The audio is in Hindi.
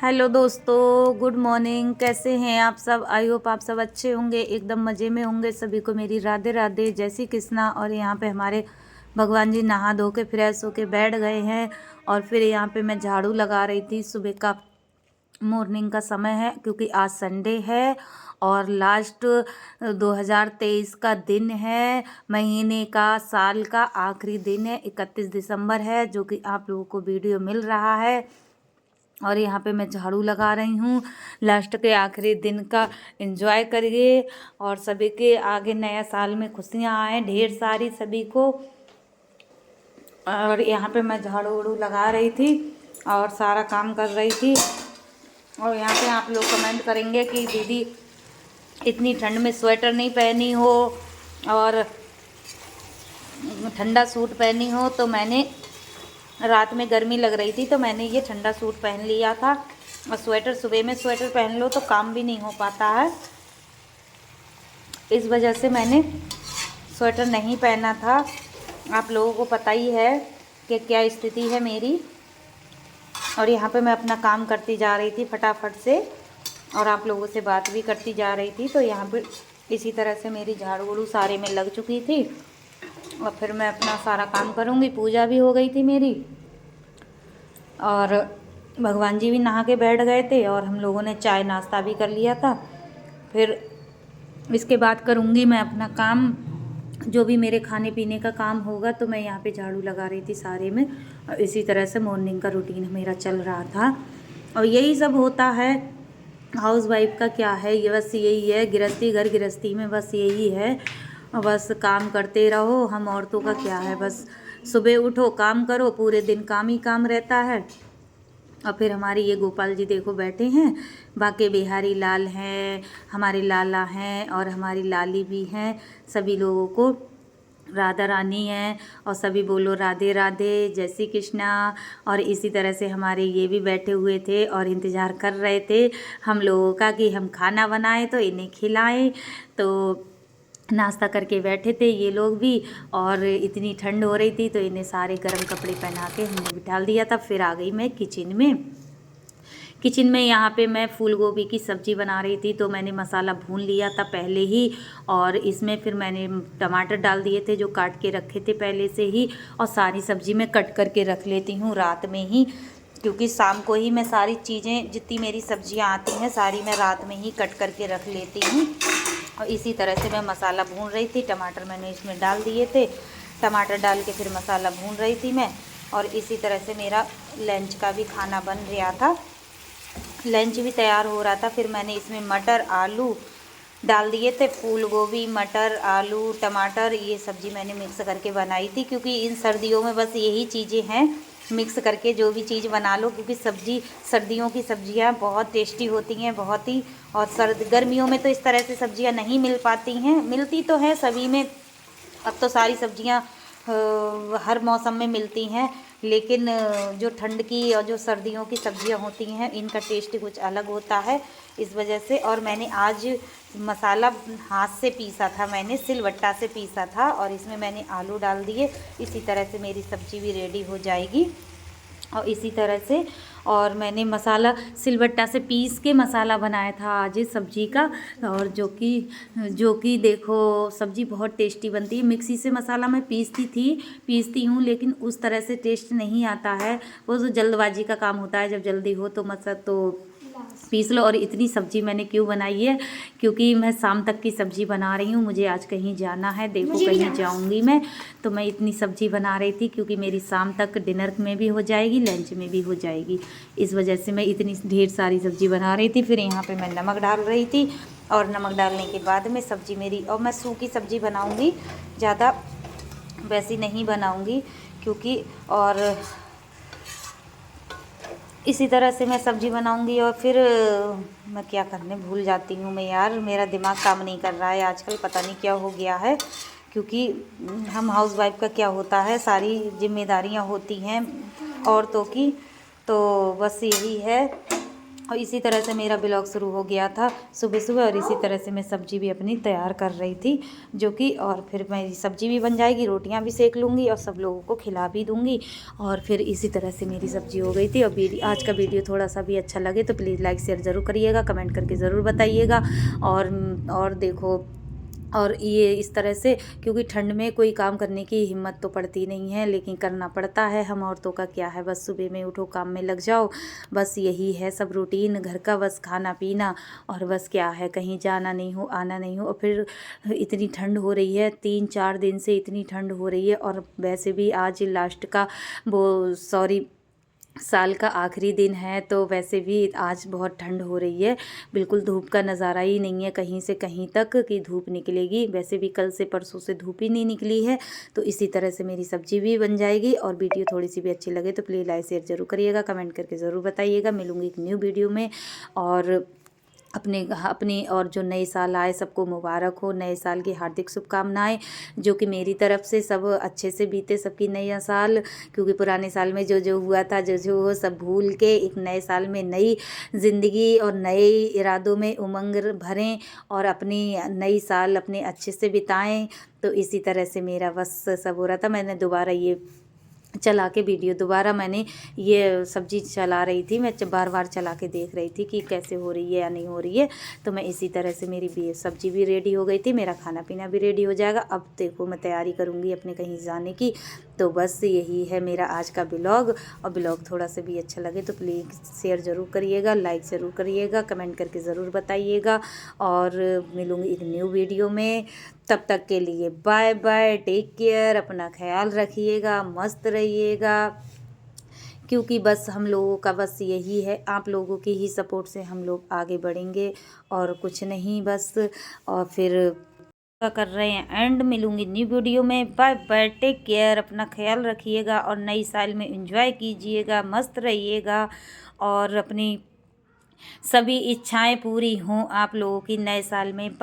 हेलो दोस्तों, गुड मॉर्निंग। कैसे हैं आप सब? आई होप आप सब अच्छे होंगे, एकदम मज़े में होंगे। सभी को मेरी राधे राधे, जय श्री कृष्णा। और यहाँ पे हमारे भगवान जी नहा धो के फ्रेश होके बैठ गए हैं। और फिर यहाँ पे मैं झाड़ू लगा रही थी। सुबह का मॉर्निंग का समय है क्योंकि आज संडे है और लास्ट 2023 का दिन है, महीने का, साल का आखिरी दिन है। 31 दिसंबर है, जो कि आप लोगों को वीडियो मिल रहा है। और यहाँ पे मैं झाड़ू लगा रही हूँ, लास्ट के आखिरी दिन का एंजॉय करिए। और सभी के आगे नया साल में खुशियाँ आए ढेर सारी सभी को। और यहाँ पे मैं झाड़ू उड़ू लगा रही थी और सारा काम कर रही थी। और यहाँ पे आप लोग कमेंट करेंगे कि दीदी इतनी ठंड में स्वेटर नहीं पहनी हो और ठंडा सूट पहनी हो। तो मैंने रात में गर्मी लग रही थी तो मैंने ये ठंडा सूट पहन लिया था। और स्वेटर, सुबह में स्वेटर पहन लो तो काम भी नहीं हो पाता है, इस वजह से मैंने स्वेटर नहीं पहना था। आप लोगों को पता ही है कि क्या स्थिति है मेरी। और यहाँ पे मैं अपना काम करती जा रही थी फटाफट से और आप लोगों से बात भी करती जा रही थी। तो यहाँ पे इसी तरह से मेरी झाड़ू उड़ू सारे में लग चुकी थी और फिर मैं अपना सारा काम करूँगी। पूजा भी हो गई थी मेरी और भगवान जी भी नहा के बैठ गए थे और हम लोगों ने चाय नाश्ता भी कर लिया था। फिर इसके बाद करूँगी मैं अपना काम, जो भी मेरे खाने पीने का काम होगा। तो मैं यहाँ पे झाड़ू लगा रही थी सारे में और इसी तरह से मॉर्निंग का रूटीन मेरा चल रहा था। और यही सब होता है हाउस वाइफ का। क्या है ये, बस यही है गृहस्थी, घर गृहस्थी में बस यही है। बस काम करते रहो। हम औरतों का क्या है, बस सुबह उठो, काम करो, पूरे दिन काम ही काम रहता है। और फिर हमारे ये गोपाल जी देखो बैठे हैं, बाकी बिहारी लाल हैं, हमारे लाला हैं और हमारी लाली भी हैं। सभी लोगों को राधा रानी है और सभी बोलो राधे राधे, जय श्री कृष्णा। और इसी तरह से हमारे ये भी बैठे हुए थे और इंतज़ार कर रहे थे हम लोगों का कि हम खाना बनाएं तो इन्हें खिलाएं। तो नाश्ता करके बैठे थे ये लोग भी। और इतनी ठंड हो रही थी तो इन्हें सारे गर्म कपड़े पहना के हमने बिठा दिया था। फिर आ गई मैं किचन में यहाँ पे मैं फूल गोभी की सब्ज़ी बना रही थी। तो मैंने मसाला भून लिया था पहले ही और इसमें फिर मैंने टमाटर डाल दिए थे जो काट के रखे थे पहले से ही। और सारी सब्ज़ी मैं कट करके रख लेती हूँ रात में ही, क्योंकि शाम को ही मैं सारी चीज़ें, जितनी मेरी सब्जियाँ आती हैं सारी मैं रात में ही कट करके रख लेती हूँ। और इसी तरह से मैं मसाला भून रही थी। टमाटर मैंने इसमें डाल दिए थे, टमाटर डाल के फिर मसाला भून रही थी मैं। और इसी तरह से मेरा लंच का भी खाना बन रहा था, लंच भी तैयार हो रहा था। फिर मैंने इसमें मटर आलू डाल दिए थे, फूल गोभी, मटर, आलू, टमाटर, ये सब्ज़ी मैंने मिक्स करके बनाई थी। क्योंकि इन सर्दियों में बस यही चीज़ें हैं, मिक्स करके जो भी चीज़ बना लो। क्योंकि सर्दियों की सब्ज़ियाँ बहुत टेस्टी होती हैं, बहुत ही। और गर्मियों में तो इस तरह से सब्ज़ियाँ नहीं मिल पाती हैं, मिलती तो हैं सभी में। अब तो सारी सब्ज़ियाँ हर मौसम में मिलती हैं, लेकिन जो ठंड की और जो सर्दियों की सब्ज़ियाँ होती हैं इनका टेस्ट कुछ अलग होता है, इस वजह से। और मैंने आज मसाला हाथ से पीसा था, मैंने सिलबट्टा से पीसा था और इसमें मैंने आलू डाल दिए। इसी तरह से मेरी सब्ज़ी भी रेडी हो जाएगी। और इसी तरह से और मैंने मसाला सिलबट्टा से पीस के मसाला बनाया था आज इस सब्ज़ी का। और जो कि देखो सब्ज़ी बहुत टेस्टी बनती है। मिक्सी से मसाला मैं पीसती हूँ, लेकिन उस तरह से टेस्ट नहीं आता है। वो तो जल्दबाजी का काम होता है, जब जल्दी हो तो तो पीस लो। और इतनी सब्ज़ी मैंने क्यों बनाई है, क्योंकि मैं शाम तक की सब्ज़ी बना रही हूँ, मुझे आज कहीं जाना है, देखो कहीं जाऊँगी मैं। तो मैं इतनी सब्ज़ी बना रही थी क्योंकि मेरी शाम तक डिनर में भी हो जाएगी, लंच में भी हो जाएगी। इस वजह से मैं इतनी ढेर सारी सब्ज़ी बना रही थी। फिर यहाँ पे मैं नमक डाल रही थी और नमक डालने के बाद में सब्ज़ी मेरी, और मैं सूखी सब्ज़ी बनाऊँगी, ज़्यादा वैसी नहीं बनाऊँगी क्योंकि। और इसी तरह से मैं सब्ज़ी बनाऊंगी। और फिर मैं क्या करने भूल जाती हूँ मैं यार, मेरा दिमाग काम नहीं कर रहा है आजकल, पता नहीं क्या हो गया है। क्योंकि हम हाउस वाइफ का क्या होता है, सारी जिम्मेदारियाँ होती हैं औरतों की, तो बस यही है। और इसी तरह से मेरा ब्लॉग शुरू हो गया था सुबह सुबह, और इसी तरह से मैं सब्ज़ी भी अपनी तैयार कर रही थी, जो कि और फिर मेरी सब्ज़ी भी बन जाएगी, रोटियां भी सेक लूँगी और सब लोगों को खिला भी दूँगी। और फिर इसी तरह से मेरी सब्ज़ी हो गई थी। और आज का वीडियो थोड़ा सा भी अच्छा लगे तो प्लीज़ लाइक शेयर ज़रूर करिएगा, कमेंट करके ज़रूर बताइएगा। और देखो, और ये इस तरह से, क्योंकि ठंड में कोई काम करने की हिम्मत तो पड़ती नहीं है, लेकिन करना पड़ता है। हम औरतों का क्या है, बस सुबह में उठो, काम में लग जाओ, बस यही है सब रूटीन घर का, बस खाना पीना, और बस क्या है, कहीं जाना नहीं हो, आना नहीं हो। और फिर इतनी ठंड हो रही है, 3-4 दिन से इतनी ठंड हो रही है। और वैसे भी आज लास्ट का साल का आखिरी दिन है, तो वैसे भी आज बहुत ठंड हो रही है। बिल्कुल धूप का नज़ारा ही नहीं है कहीं से कहीं तक कि धूप निकलेगी। वैसे भी कल से परसों से धूप ही नहीं निकली है। तो इसी तरह से मेरी सब्ज़ी भी बन जाएगी। और वीडियो थोड़ी सी भी अच्छी लगे तो प्लीज़ लाइक शेयर ज़रूर करिएगा, कमेंट करके ज़रूर बताइएगा। मिलूँगी एक न्यू वीडियो में। और अपनी और जो नए साल आए सबको मुबारक हो, नए साल की हार्दिक शुभकामनाएं, जो कि मेरी तरफ से सब अच्छे से बीते सबकी नया साल। क्योंकि पुराने साल में जो जो हुआ था, जो जो हो सब भूल के एक नए साल में नई ज़िंदगी और नए इरादों में उमंग भरें और अपनी नई साल अपने अच्छे से बिताएं। तो इसी तरह से मेरा बस सब हो रहा था। मैंने दोबारा ये चला के वीडियो, दोबारा मैंने ये सब्ज़ी चला रही थी, मैं बार बार चला के देख रही थी कि कैसे हो रही है या नहीं हो रही है। तो मैं इसी तरह से मेरी सब्ज़ी भी रेडी हो गई थी, मेरा खाना पीना भी रेडी हो जाएगा। अब देखो मैं तैयारी करूँगी अपने कहीं जाने की। तो बस यही है मेरा आज का ब्लॉग। और ब्लॉग थोड़ा सा भी अच्छा लगे तो प्लीज़ शेयर ज़रूर करिएगा, लाइक ज़रूर करिएगा, कमेंट करके ज़रूर बताइएगा। और मिलूँगी एक न्यू वीडियो में। तब तक के लिए बाय बाय, टेक केयर, अपना ख्याल रखिएगा, मस्त रहिएगा। क्योंकि बस हम लोगों का बस यही है, आप लोगों की ही सपोर्ट से हम लोग आगे बढ़ेंगे और कुछ नहीं बस। और फिर कर रहे हैं एंड, मिलूंगी न्यू वीडियो में। बाय बाय, टेक केयर, अपना ख्याल रखिएगा और नई साल में एंजॉय कीजिएगा, मस्त रहिएगा और अपनी सभी इच्छाएं पूरी हों आप लोगों की नए साल में।